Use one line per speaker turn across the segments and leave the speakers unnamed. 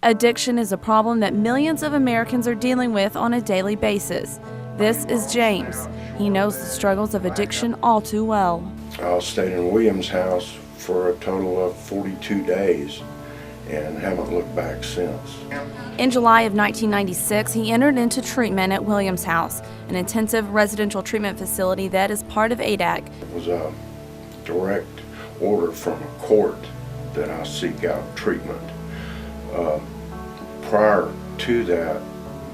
Addiction is a problem that millions of Americans are dealing with on a daily basis. This is James. He knows the struggles of addiction all too well.
I stayed in Williams' house for a total of 42 days and haven't looked back since.
In July of 1996, he entered into treatment at Williams House, an intensive residential treatment facility that is part of ADAC.
It was a direct order from a court that I seek out treatment. Prior to that,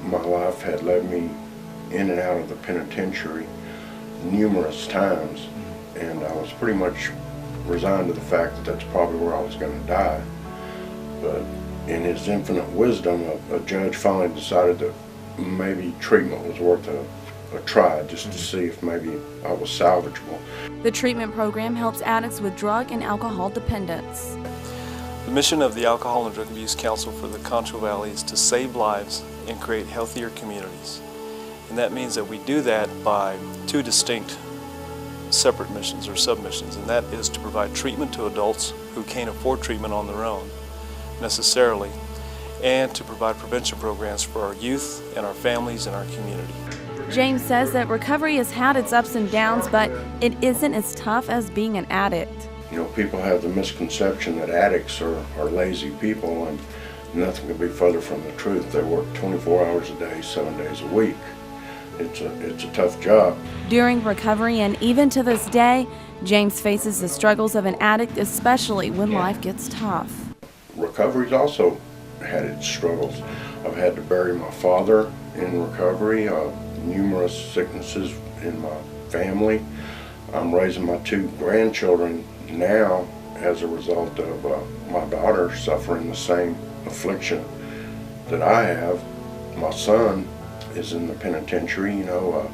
my life had led me in and out of the penitentiary numerous times, and I was pretty much resigned to the fact that that's probably where I was going to die. But in his infinite wisdom, a judge finally decided that maybe treatment was worth a try, just to see if maybe I was salvageable.
The treatment program helps addicts with drug and alcohol dependence.
The mission of the Alcohol and Drug Abuse Council for the Concho Valley is to save lives and create healthier communities. And that means that we do that by two distinct separate missions or submissions, and that is to provide treatment to adults who can't afford treatment on their own necessarily, and to provide prevention programs for our youth and our families and our community.
James says that recovery has had its ups and downs, but it isn't as tough as being an addict.
You know, people have the misconception that addicts are lazy people, and nothing could be further from the truth. They work 24 hours a day, 7 days a week. It's a tough job.
During recovery and even to this day, James faces the struggles of an addict, especially when life gets tough.
Recovery's also had its struggles. I've had to bury my father in recovery, numerous sicknesses in my family. I'm raising my two grandchildren now as a result of my daughter suffering the same affliction that I have. My son is in the penitentiary. You know,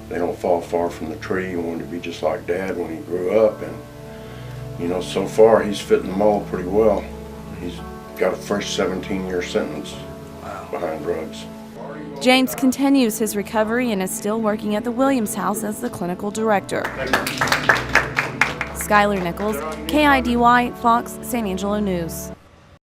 they don't fall far from the tree. He wanted to be just like Dad when he grew up, and you know, so far he's fitting the mold pretty well. He's got a fresh 17-year sentence behind drugs.
James continues his recovery and is still working at the Williams House as the clinical director. Skyler Nichols, KIDY, Fox, San Angelo News.